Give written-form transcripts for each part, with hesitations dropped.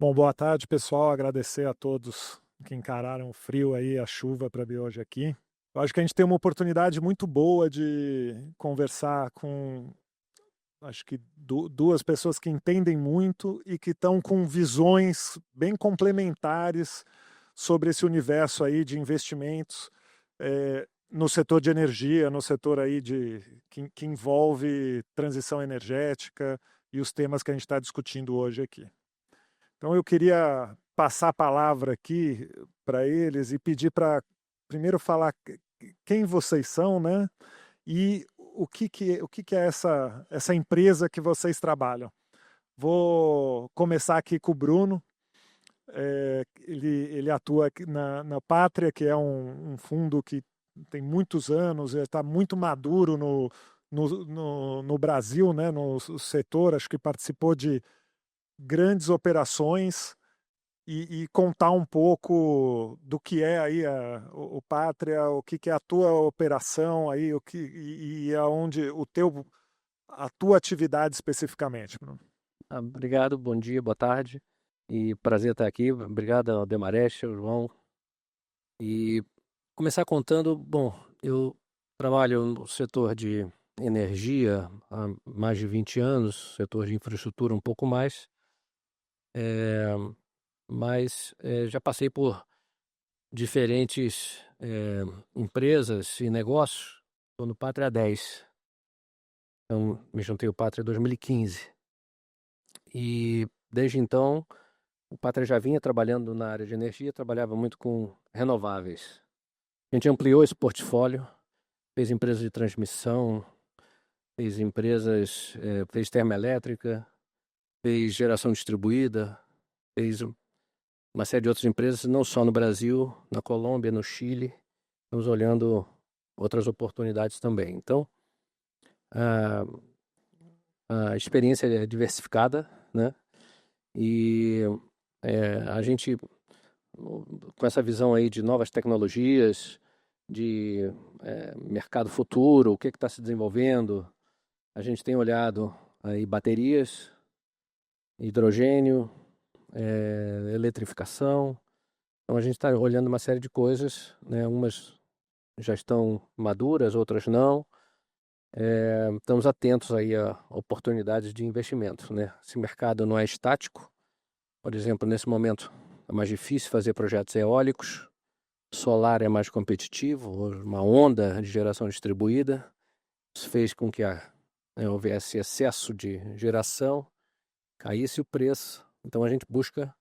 Bom, boa tarde, pessoal. Agradecer a todos que encararam o frio aí, a chuva para vir hoje aqui. Eu acho que a gente tem uma oportunidade muito boa de conversar com, acho que duas pessoas que entendem muito e que estão com visões bem complementares sobre esse universo aí de investimentos no setor de energia, no setor aí que envolve transição energética e os temas que a gente está discutindo hoje aqui. Então eu queria passar a palavra aqui para eles e pedir para primeiro falar quem vocês são, né? E o que é essa empresa que vocês trabalham. Vou começar aqui com o Bruno. Ele atua aqui na Pátria, que é um fundo que tem muitos anos, está muito maduro no Brasil, né? No setor, acho que participou de grandes operações e contar um pouco do que é aí o Pátria, o que é a tua operação aí, e aonde a tua atividade especificamente, Bruno. Obrigado, bom dia, boa tarde. E prazer estar aqui. Obrigado ao Demarest, ao João. E começar contando, bom, eu trabalho no setor de energia há mais de 20 anos, setor de infraestrutura um pouco mais, mas já passei por diferentes empresas e negócios. Estou no Pátria há 10, então me juntei ao Pátria em 2015. E desde então o Pátria já vinha trabalhando na área de energia, trabalhava muito com renováveis. A gente ampliou esse portfólio, fez empresas de transmissão, fez termoelétrica, fez geração distribuída, fez uma série de outras empresas, não só no Brasil, na Colômbia, no Chile. Estamos olhando outras oportunidades também. Então, a, a experiência é diversificada, né? E a gente, com essa visão aí de novas tecnologias, de mercado futuro, o que está se desenvolvendo, a gente tem olhado aí baterias, hidrogênio, eletrificação. Então a gente está olhando uma série de coisas, né? Umas já estão maduras, outras não. Estamos atentos aí a oportunidades de investimento, né? Esse mercado não é estático. Por exemplo, nesse momento é mais difícil fazer projetos eólicos, solar é mais competitivo, uma onda de geração distribuída. Isso fez com que houvesse excesso de geração, caísse o preço. Então a gente busca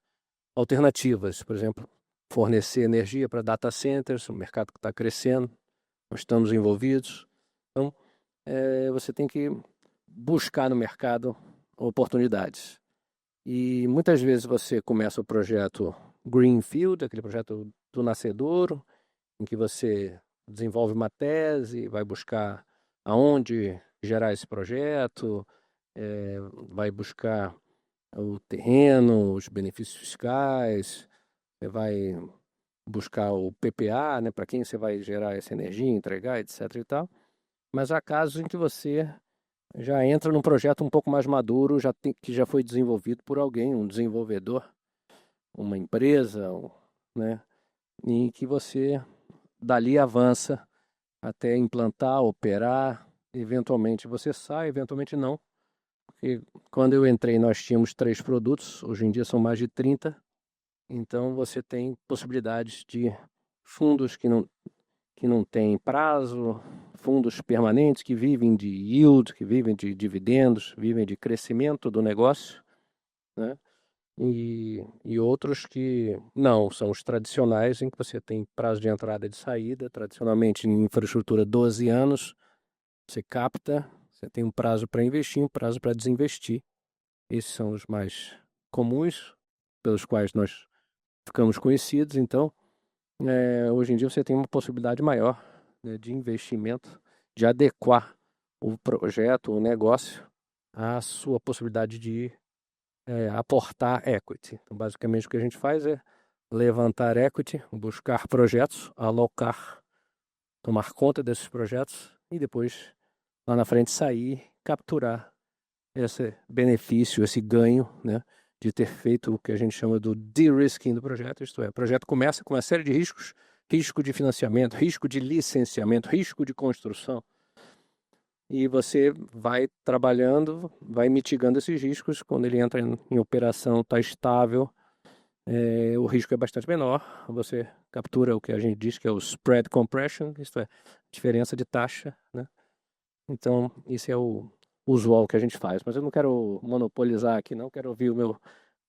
alternativas, por exemplo, fornecer energia para data centers, o mercado que está crescendo, nós estamos envolvidos. Então você tem que buscar no mercado oportunidades. E muitas vezes você começa o projeto Greenfield, aquele projeto do nascedouro, em que você desenvolve uma tese, vai buscar aonde gerar esse projeto, vai buscar o terreno, os benefícios fiscais, você vai buscar o PPA, né, para quem você vai gerar essa energia, entregar, etc. e tal. Mas há casos em que você já entra num projeto um pouco mais maduro, que já foi desenvolvido por alguém, um desenvolvedor, uma empresa, né, em que você dali avança até implantar, operar, eventualmente você sai, eventualmente não. Porque quando eu entrei nós tínhamos 3 produtos, hoje em dia são mais de 30, então você tem possibilidades de fundos que não têm prazo, fundos permanentes que vivem de yield, que vivem de dividendos, vivem de crescimento do negócio, né? E outros que não, são os tradicionais, em que você tem prazo de entrada e de saída, tradicionalmente em infraestrutura 12 anos, você capta, você tem um prazo para investir, um prazo para desinvestir. Esses são os mais comuns, pelos quais nós ficamos conhecidos. Então, hoje em dia você tem uma possibilidade maior, né, de investimento, de adequar o projeto, o negócio, à sua possibilidade de aportar equity. Então, basicamente, o que a gente faz é levantar equity, buscar projetos, alocar, tomar conta desses projetos e depois, lá na frente, sair, capturar esse benefício, esse ganho, né, de ter feito o que a gente chama do de-risking do projeto, isto é, o projeto começa com uma série de riscos, risco de financiamento, risco de licenciamento, risco de construção, e você vai trabalhando, vai mitigando esses riscos. Quando ele entra em operação, está estável, o risco é bastante menor, você captura o que a gente diz que é o spread compression, isto é, diferença de taxa, né? Então, isso é o usual que a gente faz, mas eu não quero monopolizar aqui, não, quero ouvir o meu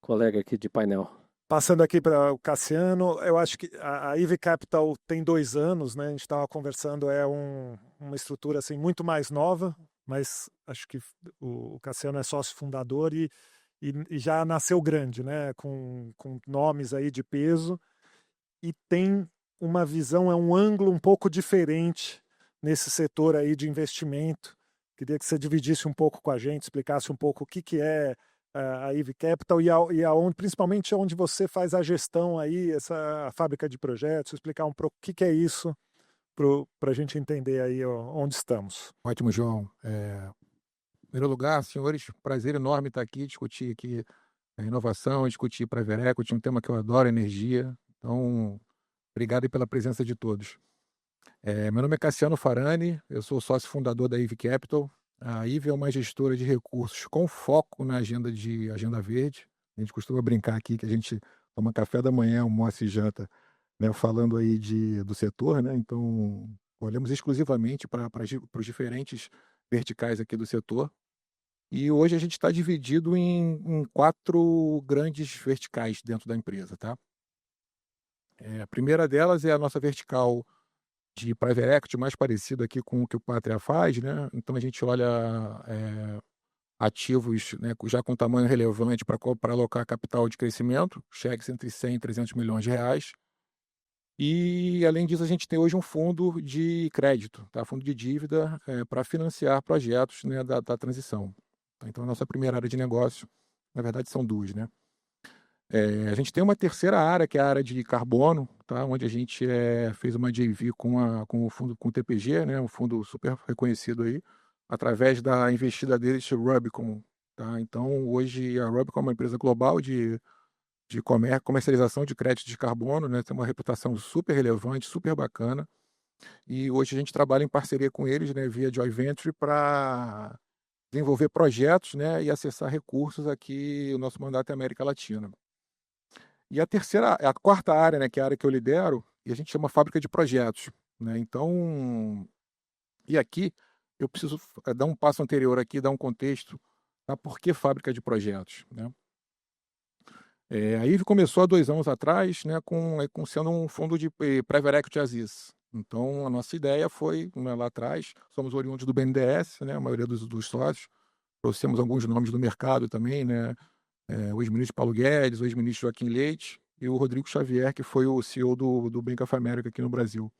colega aqui de painel. Passando aqui para o Cassiano, eu acho que a Ivy Capital tem 2 anos, né? A gente estava conversando, uma estrutura assim muito mais nova, mas acho que o Cassiano é sócio fundador e já nasceu grande, né? Com nomes aí de peso e tem uma visão, um ângulo um pouco diferente nesse setor aí de investimento. Queria que você dividisse um pouco com a gente, explicasse um pouco o que é a Ivy Capital e aonde, principalmente onde você faz a gestão aí, essa fábrica de projetos, explicar um pouco o que é isso para a gente entender aí onde estamos. Ótimo, João. Em primeiro lugar, senhores, prazer enorme estar aqui, discutir aqui a inovação, discutir Private Equity, um tema que eu adoro, energia. Então, obrigado aí pela presença de todos. Meu nome é Cassiano Farani, eu sou sócio fundador da Ivy Capital. A Ivy é uma gestora de recursos com foco na agenda verde. A gente costuma brincar aqui que a gente toma café da manhã, almoça e janta, né, falando aí do setor, né? Então, olhamos exclusivamente para os diferentes verticais aqui do setor. E hoje a gente está dividido em 4 grandes verticais dentro da empresa, tá? A primeira delas é a nossa vertical de Private Equity, mais parecido aqui com o que o Pátria faz, né? Então a gente olha ativos, né, já com tamanho relevante para alocar capital de crescimento, cheques entre 100 e 300 milhões de reais. E, além disso, a gente tem hoje um fundo de crédito, tá? Fundo de dívida para financiar projetos, né, da transição. Então, a nossa primeira área de negócio, na verdade, são 2, né? A gente tem uma terceira área, que é a área de carbono, tá? Onde a gente fez uma JV com o fundo, com o TPG, né? Um fundo super reconhecido aí, através da investida deles, Rubicon. Tá? Então, hoje, a Rubicon é uma empresa global de comercialização de crédito de carbono, né? Tem uma reputação super relevante, super bacana. E hoje a gente trabalha em parceria com eles, né? Via joint venture, para desenvolver projetos, né? E acessar recursos aqui. O nosso mandato é América Latina. E a quarta área, né, que é a área que eu lidero, e a gente chama fábrica de projetos, né? Então, e aqui eu preciso dar um passo anterior aqui, dar um contexto, tá? Por que fábrica de projetos, né? A IVE começou há 2 anos atrás, né, com sendo um fundo de Private Equity Aziz. Então, a nossa ideia foi, né, lá atrás, somos oriundos do BNDES, né, a maioria dos sócios, trouxemos alguns nomes do mercado também, né, o ex-ministro Paulo Guedes, o ex-ministro Joaquim Leite e o Rodrigo Xavier, que foi o CEO do Bank of America aqui no Brasil.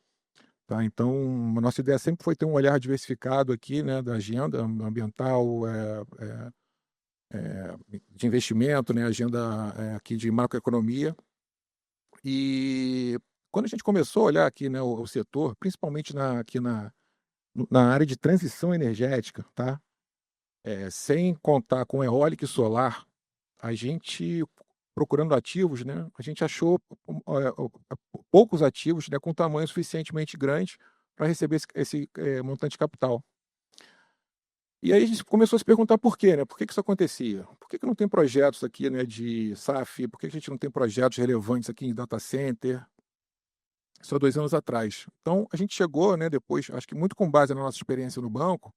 Tá? Então, a nossa ideia sempre foi ter um olhar diversificado aqui, né, da agenda ambiental, de investimento, né, agenda aqui de macroeconomia. E quando a gente começou a olhar aqui, né, o setor, principalmente aqui na área de transição energética, tá? Sem contar com eólica e solar, a gente, procurando ativos, né, a gente achou poucos ativos, né, com tamanho suficientemente grande para receber esse montante de capital. E aí a gente começou a se perguntar por quê, né? Por que isso acontecia? Por que não tem projetos aqui, né, de SAF? Por que a gente não tem projetos relevantes aqui em data center? Isso há 2 anos atrás. Então, a gente chegou, né, depois, acho que muito com base na nossa experiência no banco,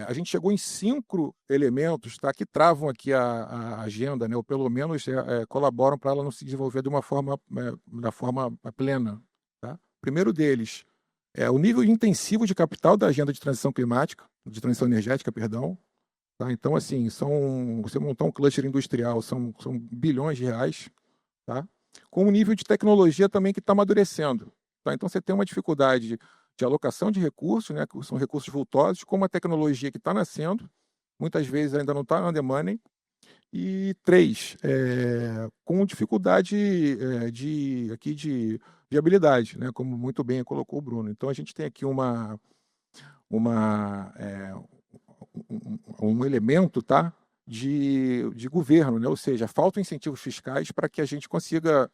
a gente chegou em 5 elementos, tá, que travam aqui a agenda, né, ou pelo menos colaboram para ela não se desenvolver de uma forma, da forma plena. Tá? O primeiro deles é o nível intensivo de capital da agenda de transição climática, de transição energética, perdão. Tá? Então, assim, você montar um cluster industrial são bilhões de reais, tá? Com um nível de tecnologia também que está amadurecendo. Tá? Então, você tem uma dificuldade de alocação de recursos, né, que são recursos vultosos, com uma tecnologia que está nascendo, muitas vezes ainda não está on the money. E 3, com dificuldade de viabilidade, né, como muito bem colocou o Bruno. Então, a gente tem aqui um elemento, tá, de governo, né? Ou seja, faltam incentivos fiscais para que a gente consiga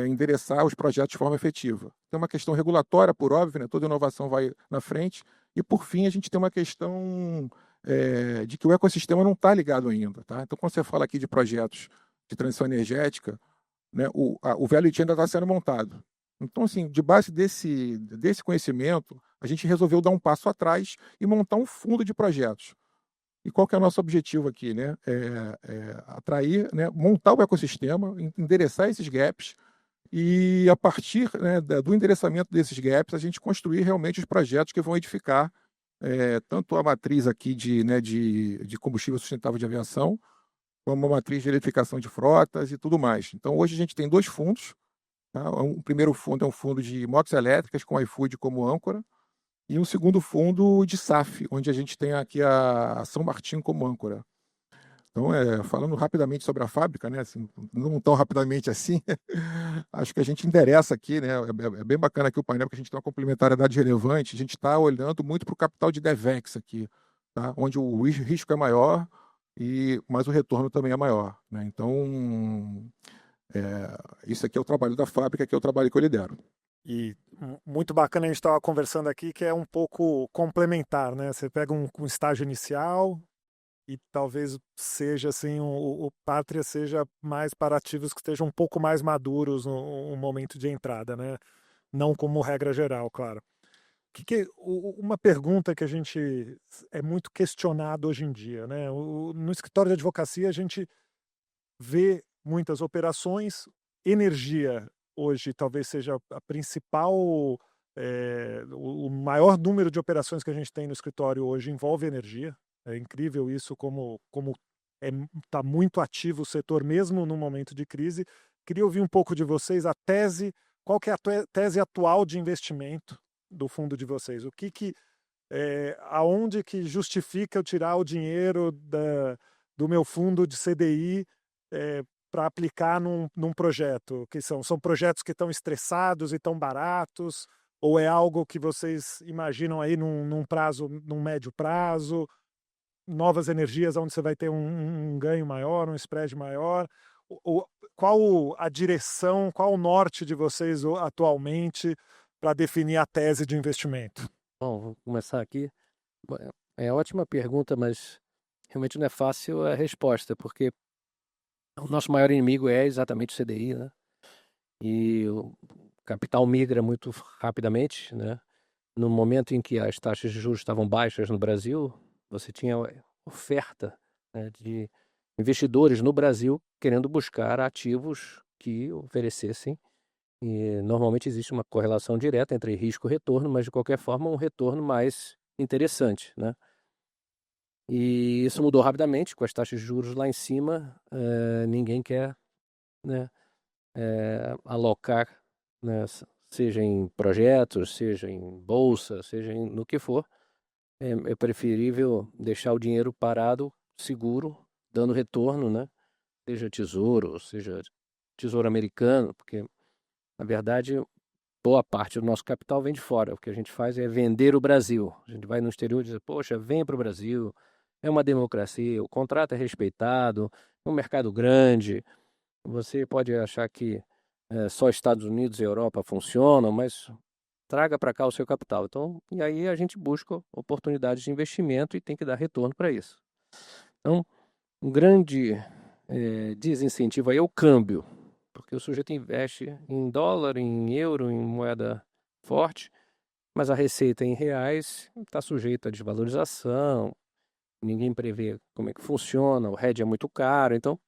endereçar os projetos de forma efetiva. Tem uma questão regulatória, por óbvio, né? Toda inovação vai na frente. E, por fim, a gente tem uma questão de que o ecossistema não está ligado ainda. Tá? Então, quando você fala aqui de projetos de transição energética, né, o value chain ainda está sendo montado. Então, assim, de base desse conhecimento, a gente resolveu dar um passo atrás e montar um fundo de projetos. E qual que é o nosso objetivo aqui? Né? Atrair, né, montar o ecossistema, endereçar esses gaps e, a partir, né, do endereçamento desses gaps, a gente construir realmente os projetos que vão edificar tanto a matriz aqui de combustível sustentável de aviação, como a matriz de eletrificação de frotas e tudo mais. Então, hoje a gente tem 2 fundos. Tá? O primeiro fundo é um fundo de motos elétricas, com iFood como âncora, e um segundo fundo de SAF, onde a gente tem aqui a São Martinho como âncora. Então, falando rapidamente sobre a fábrica, né, assim, não tão rapidamente assim, acho que a gente endereça aqui, né, é bem bacana aqui o painel, porque a gente tem uma complementariedade relevante, a gente está olhando muito para o capital de DevEx aqui, tá? Onde o risco é maior, mas o retorno também é maior. Né? Então, isso aqui é o trabalho da fábrica, que é o trabalho que eu lidero. E muito bacana a gente estava conversando aqui, que é um pouco complementar, né? Você pega um estágio inicial e talvez seja assim, o Pátria seja mais para ativos que estejam um pouco mais maduros no momento de entrada, né? Não como regra geral, claro. Uma pergunta que a gente é muito questionado hoje em dia, né? No escritório de advocacia a gente vê muitas operações, energia hoje talvez seja a principal, o maior número de operações que a gente tem no escritório hoje envolve energia. É incrível isso, como está muito ativo o setor mesmo no momento de crise. Queria ouvir um pouco de vocês a tese, qual que é a tese atual de investimento do fundo de vocês? Aonde que justifica eu tirar o dinheiro do meu fundo de CDI para aplicar num projeto? Que são projetos que estão estressados e estão baratos? Ou é algo que vocês imaginam aí num médio prazo? Novas energias onde você vai ter um ganho maior, um spread maior? Qual a direção, qual o norte de vocês atualmente para definir a tese de investimento? Bom, vou começar aqui. É ótima pergunta, mas realmente não é fácil a resposta, porque o nosso maior inimigo é exatamente o CDI, né? E o capital migra muito rapidamente, né? No momento em que as taxas de juros estavam baixas no Brasil, você tinha oferta, né, de investidores no Brasil querendo buscar ativos que oferecessem. E normalmente existe uma correlação direta entre risco e retorno, mas de qualquer forma um retorno mais interessante, né? E isso mudou rapidamente com as taxas de juros lá em cima. Ninguém quer, né, alocar, né, seja em projetos, seja em bolsa, seja no que for. É preferível deixar o dinheiro parado, seguro, dando retorno, né? Seja tesouro, seja tesouro americano, porque, na verdade, boa parte do nosso capital vem de fora. O que a gente faz é vender o Brasil. A gente vai no exterior e diz, poxa, vem para o Brasil, é uma democracia, o contrato é respeitado, é um mercado grande. Você pode achar que só Estados Unidos e Europa funcionam, mas traga para cá o seu capital. Então, e aí a gente busca oportunidades de investimento e tem que dar retorno para isso. Então, um grande desincentivo aí é o câmbio, porque o sujeito investe em dólar, em euro, em moeda forte, mas a receita em reais está sujeita a desvalorização, ninguém prevê como é que funciona, o hedge é muito caro, então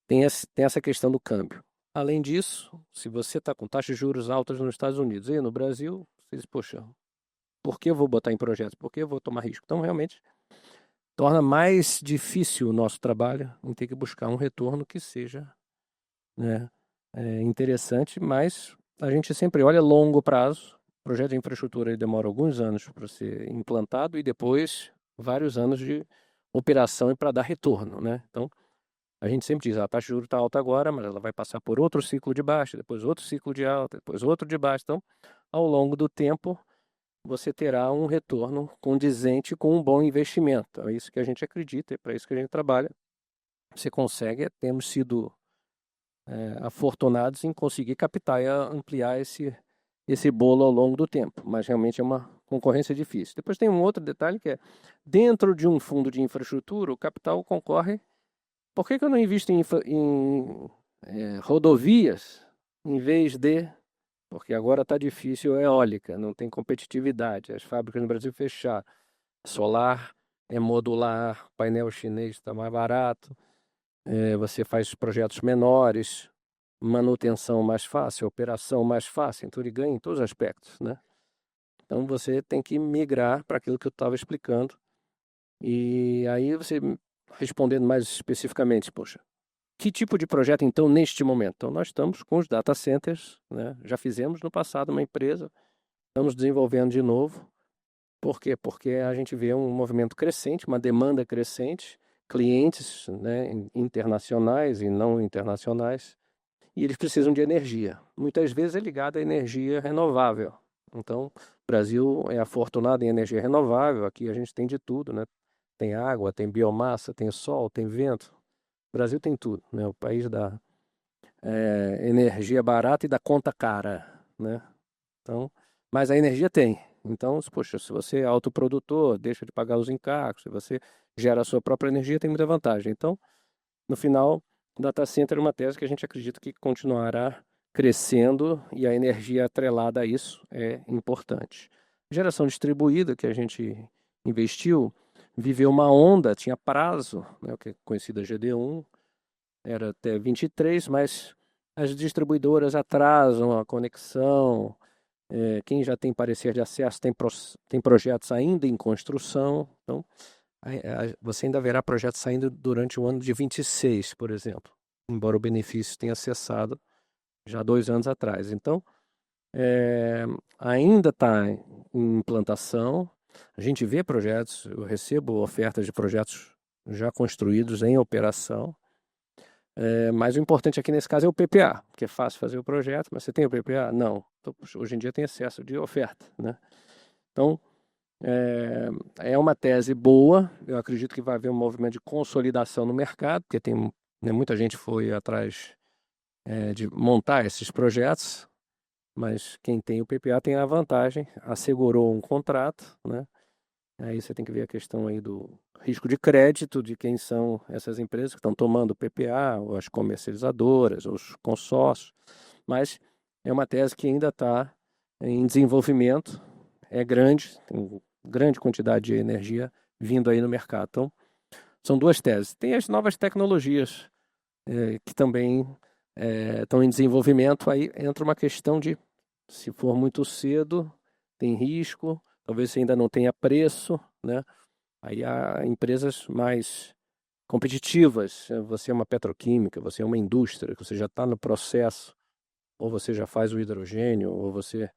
tem essa questão do câmbio. Além disso, se você está com taxas de juros altas nos Estados Unidos e no Brasil, você diz, poxa, por que eu vou botar em projetos? Por que eu vou tomar risco? Então, realmente, torna mais difícil o nosso trabalho em ter que buscar um retorno que seja, né, interessante, mas a gente sempre olha a longo prazo. O projeto de infraestrutura demora alguns anos para ser implantado e depois vários anos de operação e para dar retorno, né? Então, a gente sempre diz, a taxa de juros está alta agora, mas ela vai passar por outro ciclo de baixa, depois outro ciclo de alta, depois outro de baixa. Então, ao longo do tempo, você terá um retorno condizente com um bom investimento. É isso que a gente acredita, é para isso que a gente trabalha. Você consegue, temos sido afortunados em conseguir captar e ampliar esse bolo ao longo do tempo, mas realmente é uma concorrência difícil. Depois tem um outro detalhe que é, dentro de um fundo de infraestrutura, o capital concorre. Por que eu não invisto em rodovias em vez de... Porque agora está difícil a eólica, não tem competitividade, as fábricas no Brasil fecharam. Solar é modular, painel chinês está mais barato, você faz projetos menores, manutenção mais fácil, operação mais fácil, então ele ganha em todos os aspectos, né? Então você tem que migrar para aquilo que eu estava explicando. E aí você, respondendo mais especificamente, poxa, que tipo de projeto então neste momento? Então nós estamos com os data centers, né? Já fizemos no passado uma empresa, estamos desenvolvendo de novo. Por quê? Porque a gente vê um movimento crescente, uma demanda crescente, clientes, né, internacionais e não internacionais, e eles precisam de energia. Muitas vezes é ligado à energia renovável. Então, o Brasil é afortunado em energia renovável, aqui a gente tem de tudo, né? Tem água, tem biomassa, tem sol, tem vento. O Brasil tem tudo, né? O país da energia barata e da conta cara, né? Então, mas a energia tem. Então, poxa, se você é autoprodutor, deixa de pagar os encargos, se você gera a sua própria energia, tem muita vantagem. Então, no final, o data center é uma tese que a gente acredita que continuará crescendo e a energia atrelada a isso é importante. Geração distribuída, que a gente investiu, viveu uma onda, tinha prazo, né, o que é conhecida GD1, era até 23, mas as distribuidoras atrasam a conexão. Quem já tem parecer de acesso tem projetos ainda em construção. Então, você ainda verá projetos saindo durante o ano de 26, por exemplo, embora o benefício tenha cessado já 2 anos atrás. Então, ainda está em implantação. A gente vê projetos, eu recebo ofertas de projetos já construídos em operação. Mas o importante aqui nesse caso é o PPA, porque é fácil fazer o projeto, mas você tem o PPA? Não. Então, hoje em dia tem excesso de oferta, né? Então, é uma tese boa, eu acredito que vai haver um movimento de consolidação no mercado, porque tem, né, muita gente foi atrás de montar esses projetos, mas quem tem o PPA tem a vantagem, assegurou um contrato, né? Aí você tem que ver a questão aí do risco de crédito, de quem são essas empresas que estão tomando o PPA, ou as comercializadoras, ou os consórcios, mas é uma tese que ainda está em desenvolvimento, é grande, tem grande quantidade de energia vindo aí no mercado. Então, são 2 teses. Tem as novas tecnologias que também estão em desenvolvimento, aí entra uma questão de, se for muito cedo, tem risco, talvez você ainda não tenha preço, né? Aí há empresas mais competitivas. Você é uma petroquímica, você é uma indústria, você já está no processo, ou você já faz o hidrogênio, ou você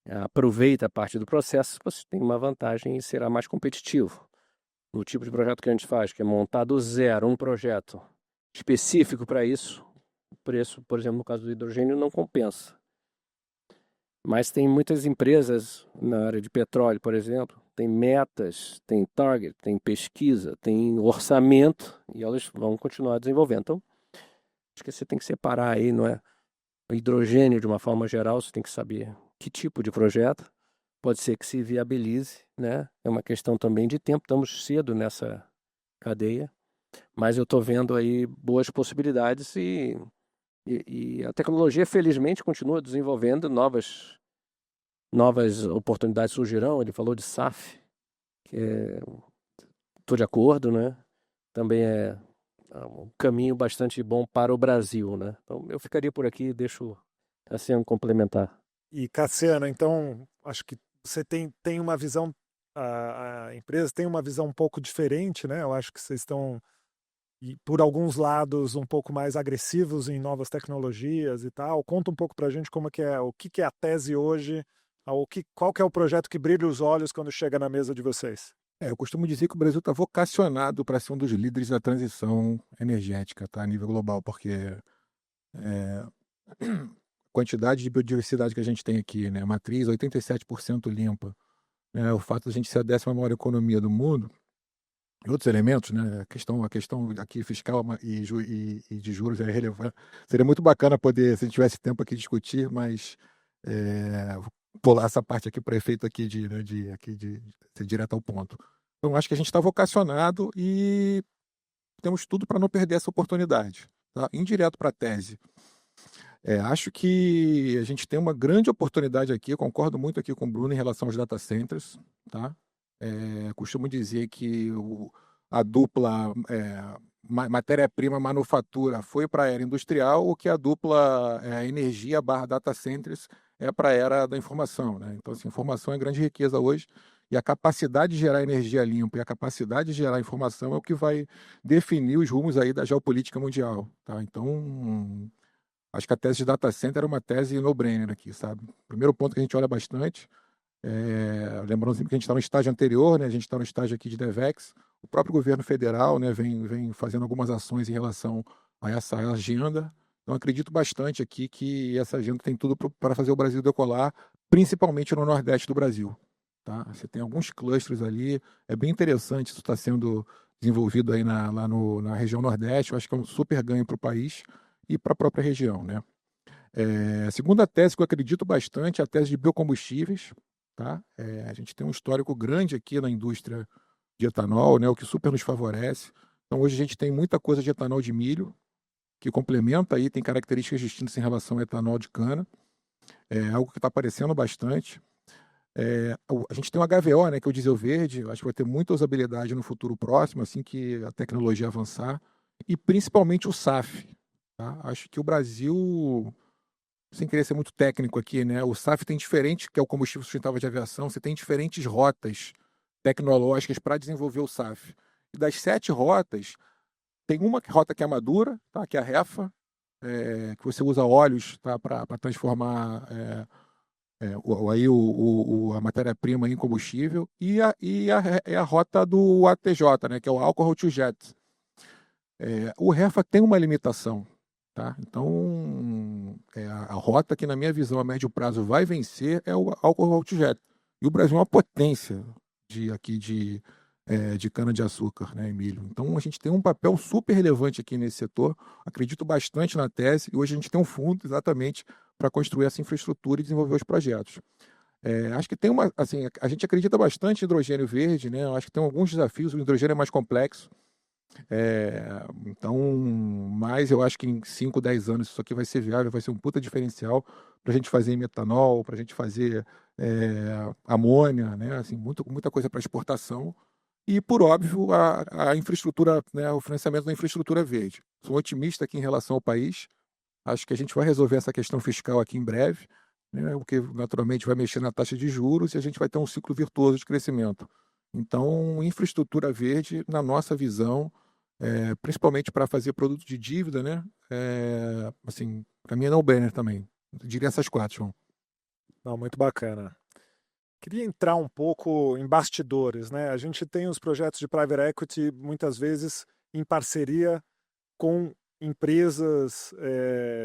aproveita a parte do processo, você tem uma vantagem e será mais competitivo. No tipo de projeto que a gente faz, que é montar do zero um projeto específico para isso, o preço, por exemplo, no caso do hidrogênio, não compensa. Mas tem muitas empresas na área de petróleo, por exemplo, tem metas, tem target, tem pesquisa, tem orçamento e elas vão continuar desenvolvendo. Então, acho que você tem que separar aí, não é? O hidrogênio, de uma forma geral, você tem que saber que tipo de projeto. Pode ser que se viabilize, né? É uma questão também de tempo, estamos cedo nessa cadeia, mas eu estou vendo aí boas possibilidades e a tecnologia, felizmente, continua desenvolvendo novas oportunidades surgirão. Ele falou de SAF, que estou de acordo, né? Também é um caminho bastante bom para o Brasil, né? Então, eu ficaria por aqui e deixo assim complementar. E Cassiano, então, acho que você tem uma visão, a empresa tem uma visão um pouco diferente, né? Eu acho que vocês estão, por alguns lados, um pouco mais agressivos em novas tecnologias e tal. Conta um pouco pra gente como é, o que é a tese hoje, qual que é o projeto que brilha os olhos quando chega na mesa de vocês? Eu costumo dizer que o Brasil está vocacionado para ser um dos líderes da transição energética, tá, a nível global, porque a quantidade de biodiversidade que a gente tem aqui, né, matriz 87% limpa, O fato de a gente ser a 10ª maior economia do mundo, e outros elementos, né? A questão aqui fiscal e de juros é relevante. Seria muito bacana poder, se a gente tivesse tempo aqui, discutir, mas vou pular essa parte aqui para efeito aqui de ser direto ao ponto. Então, acho que a gente está vocacionado e temos tudo para não perder essa oportunidade. Tá? Indireto para a tese. Acho que a gente tem uma grande oportunidade aqui, eu concordo muito aqui com o Bruno em relação aos data centers. Tá? Costumo dizer que a dupla matéria-prima manufatura foi para a era industrial, o que a dupla energia / data centers é para a era da informação. Né? Então, assim, informação é grande riqueza hoje, e a capacidade de gerar energia limpa e a capacidade de gerar informação é o que vai definir os rumos aí da geopolítica mundial. Tá? Então, acho que a tese de data center era uma tese no-brainer aqui, sabe? Primeiro ponto que a gente olha bastante, lembrando sempre que a gente está no estágio anterior, né? A gente está no estágio aqui de DevEx, o próprio governo federal, né, vem fazendo algumas ações em relação a essa agenda. Então, acredito bastante aqui que essa agenda tem tudo para fazer o Brasil decolar, principalmente no Nordeste do Brasil. Tá? Você tem alguns clusters ali, é bem interessante, isso está sendo desenvolvido aí lá na região Nordeste. Eu acho que é um super ganho para o país e para a própria região. Né? A segunda tese que eu acredito bastante é a tese de biocombustíveis. Tá? A gente tem um histórico grande aqui na indústria de etanol, né, o que super nos favorece. Então, hoje a gente tem muita coisa de etanol de milho, que complementa aí, tem características distintas em relação ao etanol de cana. É algo que está aparecendo bastante. A gente tem o HVO, né, que é o diesel verde. Acho que vai ter muita usabilidade no futuro próximo, assim que a tecnologia avançar. E principalmente o SAF. Tá? Acho que o Brasil, sem querer ser muito técnico aqui, né, o SAF tem diferente, que é o combustível sustentável de aviação, você tem diferentes rotas tecnológicas para desenvolver o SAF. E das 7 rotas, tem uma rota que é madura, tá? Que é a REFA, que você usa óleos, tá? Para transformar a matéria-prima em combustível, e a rota do ATJ, né? Que é o Alcohol to Jet. O REFA tem uma limitação. Tá? Então, a rota que, na minha visão, a médio prazo vai vencer é o Alcohol to Jet. E o Brasil é uma potência de cana-de-açúcar, né, Emílio? Então, a gente tem um papel super relevante aqui nesse setor. Acredito bastante na tese, e hoje a gente tem um fundo exatamente para construir essa infraestrutura e desenvolver os projetos. Acho que tem assim, a gente acredita bastante em hidrogênio verde, né? Acho que tem alguns desafios, o hidrogênio é mais complexo. Então, mas eu acho que em 5, 10 anos isso aqui vai ser viável, vai ser um puta diferencial para a gente fazer metanol, para a gente fazer amônia, né? Assim, muita coisa para exportação. E, por óbvio, a infraestrutura, né? O financiamento da infraestrutura verde. Sou otimista aqui em relação ao país. Acho que a gente vai resolver essa questão fiscal aqui em breve, né? O que naturalmente vai mexer na taxa de juros, e a gente vai ter um ciclo virtuoso de crescimento. Então, infraestrutura verde, na nossa visão, principalmente para fazer produto de dívida, né? Assim, para mim é no-brainer também. Eu diria essas 4, João. Não, muito bacana. Queria entrar um pouco em bastidores, né? A gente tem os projetos de private equity muitas vezes em parceria com empresas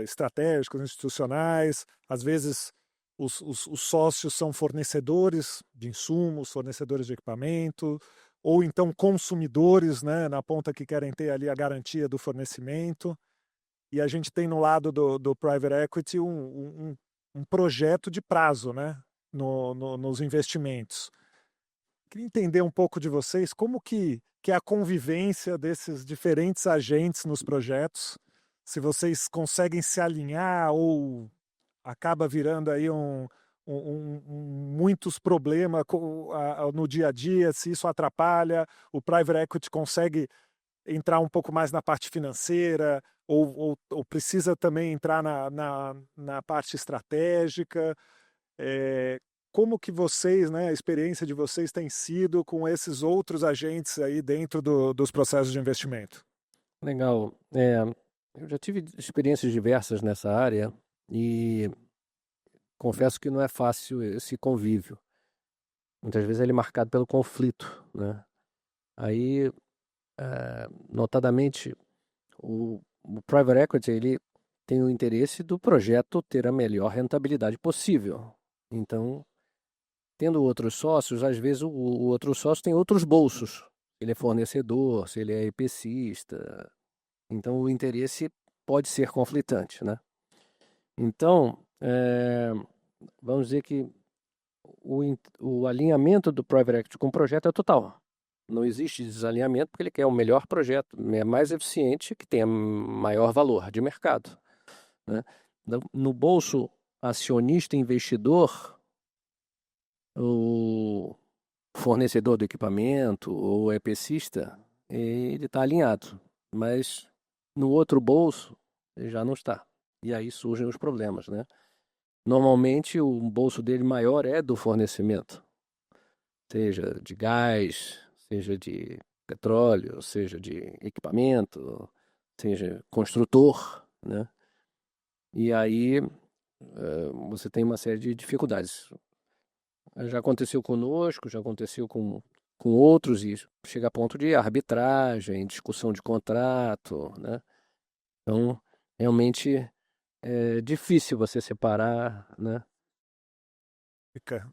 estratégicas, institucionais. Às vezes os sócios são fornecedores de insumos, fornecedores de equipamento, ou então consumidores, né, na ponta que querem ter ali a garantia do fornecimento. E a gente tem no lado do private equity um projeto de prazo, né, nos investimentos. Queria entender um pouco de vocês como que é a convivência desses diferentes agentes nos projetos, se vocês conseguem se alinhar ou acaba virando aí muitos problemas no dia a dia, se isso atrapalha, o private equity consegue entrar um pouco mais na parte financeira ou precisa também entrar na parte estratégica. Como que vocês, né, a experiência de vocês tem sido com esses outros agentes aí dentro dos processos de investimento? Legal. Eu já tive experiências diversas nessa área e confesso que não é fácil esse convívio. Muitas vezes ele é marcado pelo conflito, né? Aí, notadamente, o private equity ele tem o interesse do projeto ter a melhor rentabilidade possível. Então, Tendo outros sócios, às vezes o outro sócio tem outros bolsos. Ele é fornecedor, se ele é EPCista. Então o interesse pode ser conflitante, né? Então, vamos dizer que o alinhamento do Private Equity com o projeto é total. Não existe desalinhamento porque ele quer o melhor projeto, mais eficiente, que tenha maior valor de mercado, né? No bolso acionista investidor, o fornecedor do equipamento ou EPCista, ele está alinhado, mas no outro bolso ele já não está. E aí surgem os problemas, né? Normalmente o bolso dele maior é do fornecimento, seja de gás, seja de petróleo, seja de equipamento, seja construtor, né? E aí você tem uma série de dificuldades. Já aconteceu conosco, já aconteceu com outros, e chega a ponto de arbitragem, discussão de contrato, né? Então, realmente é difícil você separar, né? Fica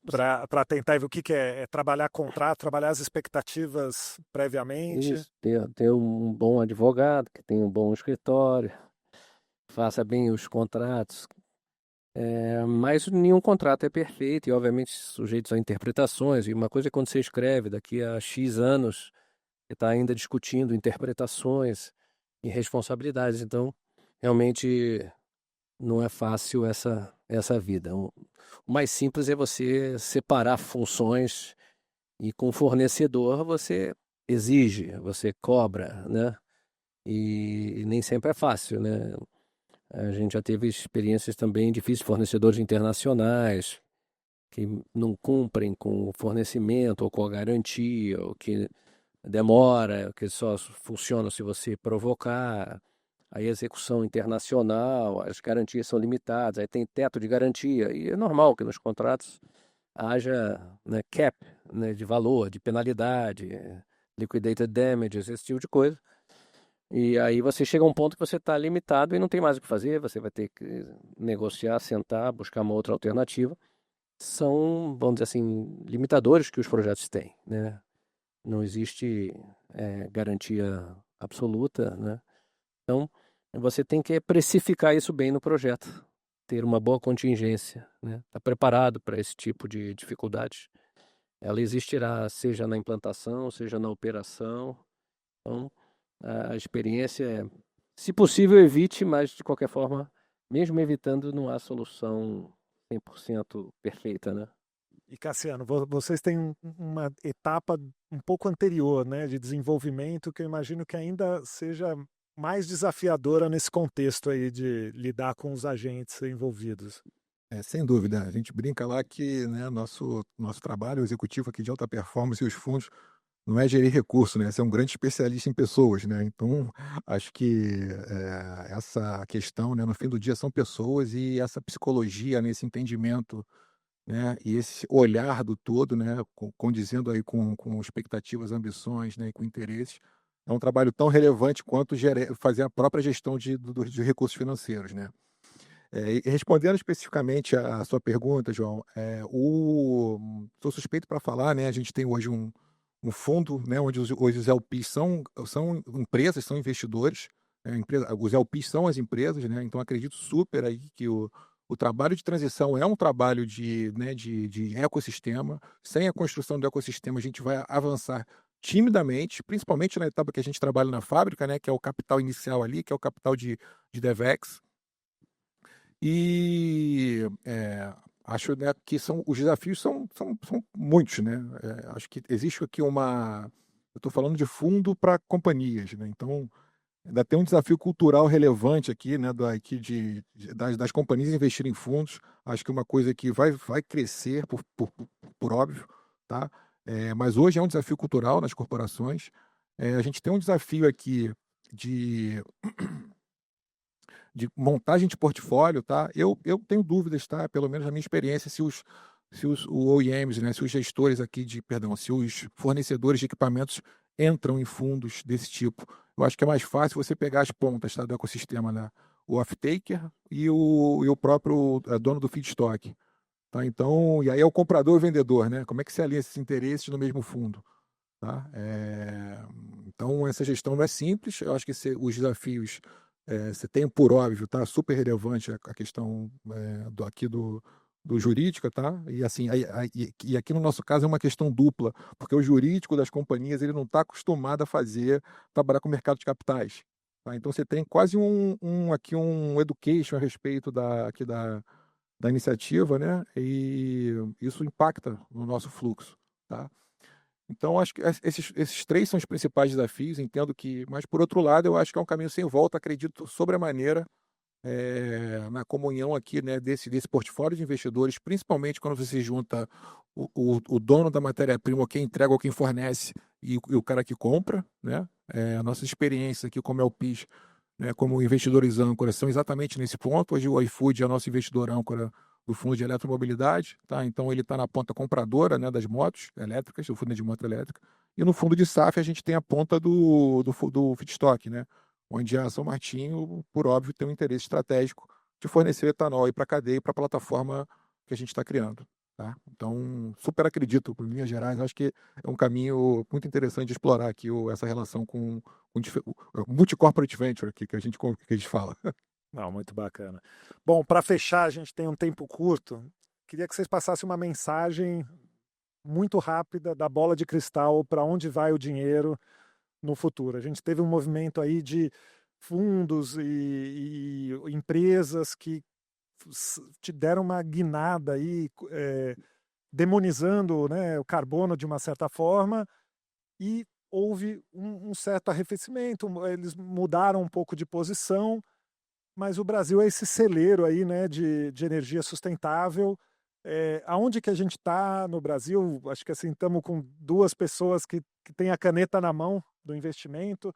para tentar ver o que é trabalhar contrato, trabalhar as expectativas previamente. Isso, ter um bom advogado, que tenha um bom escritório, faça bem os contratos. Mas nenhum contrato é perfeito e, obviamente, sujeitos a interpretações. E uma coisa é quando você escreve, daqui a X anos, você está ainda discutindo interpretações e responsabilidades. Então, realmente não é fácil essa vida. O mais simples é você separar funções e com o fornecedor você exige, você cobra, né? E nem sempre é fácil, né? A gente já teve experiências também difíceis, fornecedores internacionais que não cumprem com o fornecimento ou com a garantia, ou que demora, que só funciona se você provocar. A execução internacional, as garantias são limitadas, aí tem teto de garantia, e é normal que nos contratos haja, né, cap, né, de valor, de penalidade, liquidated damages, esse tipo de coisa. E aí você chega a um ponto que você está limitado e não tem mais o que fazer, você vai ter que negociar, sentar, buscar uma outra alternativa. São, vamos dizer assim, limitadores que os projetos têm, né? Não existe garantia absoluta, né? Então, você tem que precificar isso bem no projeto, ter uma boa contingência, né? Estar preparado para esse tipo de dificuldade. Ela existirá, seja na implantação, seja na operação. Então, a experiência é, se possível, evite, mas de qualquer forma, mesmo evitando, não há solução 100% perfeita, né? E Cassiano, vocês têm uma etapa um pouco anterior, né, de desenvolvimento, que eu imagino que ainda seja mais desafiadora nesse contexto aí de lidar com os agentes envolvidos. Sem dúvida. A gente brinca lá que, né, nosso trabalho executivo aqui de alta performance e os fundos não é gerir recurso, né? Você é um grande especialista em pessoas, né? Então, acho que essa questão, né, no fim do dia são pessoas e essa psicologia, né, esse entendimento, né, e esse olhar do todo, né, condizendo aí com expectativas, ambições, né, e com interesses, é um trabalho tão relevante quanto fazer a própria gestão dos recursos financeiros, né? E respondendo especificamente à sua pergunta, João, sou suspeito para falar, né? A gente tem hoje um fundo, né, onde hoje os LPs são empresas, são investidores, né, os LPs são as empresas, né? Então acredito super aí que o trabalho de transição é um trabalho né, de ecossistema. Sem a construção do ecossistema, a gente vai avançar timidamente, principalmente na etapa que a gente trabalha na fábrica, né, que é o capital inicial ali, que é o capital de DevEx. E acho, né, que os desafios são muitos, né? Acho que existe aqui eu estou falando de fundo para companhias, né? Então ainda tem um desafio cultural relevante aqui, né, das companhias investirem em fundos. Acho que é uma coisa que vai crescer por óbvio, tá? Mas hoje é um desafio cultural nas corporações. A gente tem um desafio aqui de montagem de portfólio, tá? Eu tenho dúvidas, tá? Pelo menos na minha experiência, se os OEMs, né, se os gestores aqui se os fornecedores de equipamentos entram em fundos desse tipo. Eu acho que é mais fácil você pegar as pontas, tá, do ecossistema, né? O off-taker e o próprio dono do feedstock. Tá? Então, e aí é o comprador e o vendedor, né? Como é que se alinha esses interesses no mesmo fundo? Tá? Então, essa gestão não é simples. Eu acho que os desafios, você tem por óbvio, tá? Super relevante a questão do jurídico, tá? E assim, e aqui no nosso caso é uma questão dupla, porque o jurídico das companhias ele não está acostumado a trabalhar com o mercado de capitais. Tá? Então, você tem quase aqui um education a respeito da iniciativa, né? E isso impacta no nosso fluxo, tá? Então, acho que esses três são os principais desafios, entendo que, mas por outro lado, eu acho que é um caminho sem volta, acredito sobremaneira na comunhão aqui, né, desse portfólio de investidores, principalmente quando você junta o dono da matéria-prima, quem entrega ou quem fornece, e o cara que compra, né? A nossa experiência aqui como LPs, né, como investidores âncora, são exatamente nesse ponto. Hoje o iFood é nosso investidor âncora do fundo de eletromobilidade, tá? Então ele está na ponta compradora, né, das motos elétricas, do fundo de moto elétrica, e no fundo de SAF a gente tem a ponta do feedstock, né, onde a São Martinho, por óbvio, tem um interesse estratégico de fornecer etanol para a cadeia e para a plataforma que a gente está criando. Tá? Então, super acredito, por linhas gerais, acho que é um caminho muito interessante de explorar aqui essa relação com o multi-corporate venture que a gente fala. Não, muito bacana. Bom, para fechar, a gente tem um tempo curto. Queria que vocês passassem uma mensagem muito rápida da bola de cristal para onde vai o dinheiro no futuro. A gente teve um movimento aí de fundos e empresas que te deram uma guinada aí, demonizando, né, o carbono de uma certa forma, e houve um certo arrefecimento, eles mudaram um pouco de posição, mas o Brasil é esse celeiro aí, né, de energia sustentável. Aonde que a gente está no Brasil? Acho que assim, estamos com duas pessoas que têm a caneta na mão do investimento.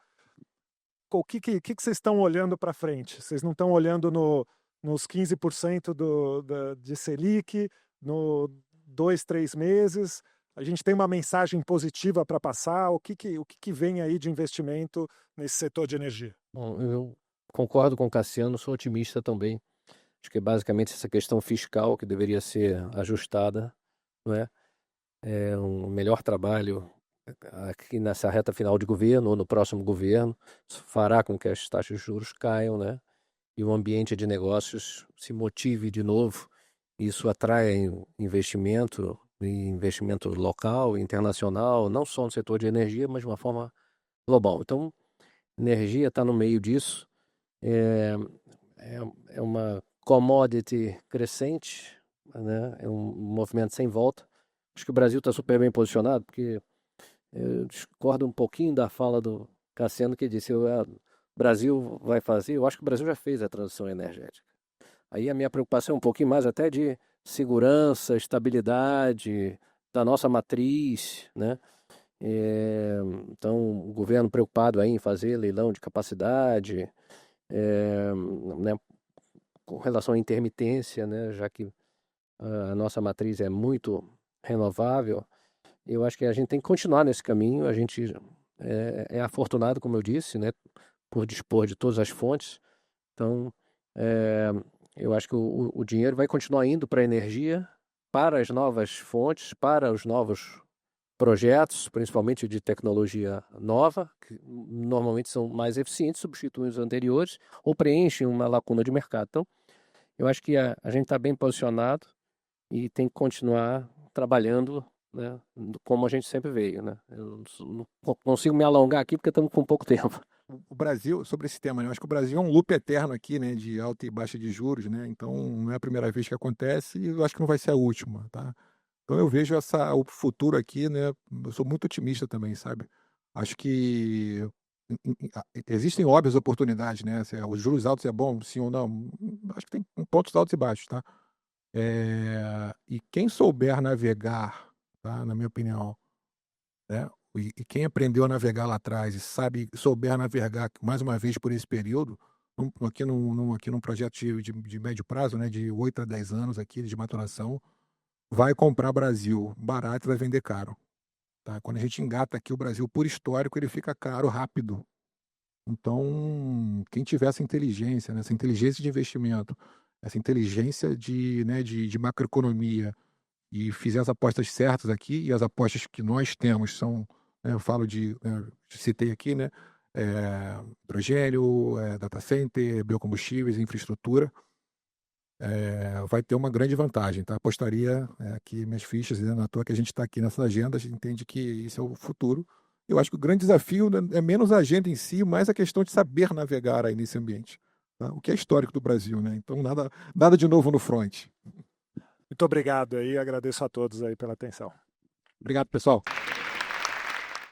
O que vocês estão olhando para frente? Vocês não estão olhando nos 15% de Selic, no 2, 3 meses? A gente tem uma mensagem positiva para passar? O que vem aí de investimento nesse setor de energia? Bom, eu concordo com o Cassiano, sou otimista também. Acho que é basicamente essa questão fiscal que deveria ser ajustada, não é? É um melhor trabalho aqui nessa reta final de governo ou no próximo governo fará com que as taxas de juros caiam, né? E o ambiente de negócios se motive de novo. Isso atrai investimento local, internacional, não só no setor de energia, mas de uma forma global. Então, energia está no meio disso. É, é uma commodity crescente, né? É um movimento sem volta. Acho que o Brasil está super bem posicionado, porque eu discordo um pouquinho da fala do Cassiano, que disse o Brasil vai fazer. Eu acho que o Brasil já fez a transição energética. Aí a minha preocupação é um pouquinho mais até de segurança, estabilidade da nossa matriz, né? Então, o governo preocupado aí em fazer leilão de capacidade, né, com relação à intermitência, né, já que a nossa matriz é muito renovável, eu acho que a gente tem que continuar nesse caminho. A gente é afortunado, como eu disse, né, por dispor de todas as fontes. Então, eu acho que o dinheiro vai continuar indo para a energia, para as novas fontes, para os novos projetos, principalmente de tecnologia nova, que normalmente são mais eficientes, substituem os anteriores ou preenchem uma lacuna de mercado. Então, eu acho que a gente está bem posicionado e tem que continuar trabalhando, né, como a gente sempre veio, né? Eu não consigo me alongar aqui porque estamos com pouco tempo. O Brasil, sobre esse tema, né? Eu acho que o Brasil é um loop eterno aqui, né? De alta e baixa de juros, né? Então, não é a primeira vez que acontece e eu acho que não vai ser a última, tá? Então, eu vejo o futuro aqui, né? Eu sou muito otimista também, sabe? Acho que existem óbvias oportunidades, né? Os juros altos é bom, sim ou não? Acho que tem pontos altos e baixos, tá? E quem souber navegar, tá? Na minha opinião, né? E quem aprendeu a navegar lá atrás e souber navegar mais uma vez por esse período, aqui num projeto de médio prazo, né, de 8 a 10 anos aqui de maturação, vai comprar Brasil barato e vai vender caro. Tá? Quando a gente engata aqui o Brasil por histórico, ele fica caro rápido. Então, quem tiver essa inteligência, né, essa inteligência de investimento, essa inteligência de macroeconomia e fizer as apostas certas aqui, e as apostas que nós temos são, eu falo citei aqui, né, hidrogênio, data center, biocombustíveis, infraestrutura, vai ter uma grande vantagem, tá? Apostaria aqui minhas fichas, né, na toa que a gente está aqui nessa agenda, a gente entende que isso é o futuro. Eu acho que o grande desafio é menos a agenda em si, mais a questão de saber navegar aí nesse ambiente, tá? O que é histórico do Brasil, né? Então nada de novo no front. Muito obrigado aí, agradeço a todos aí pela atenção. Obrigado, pessoal.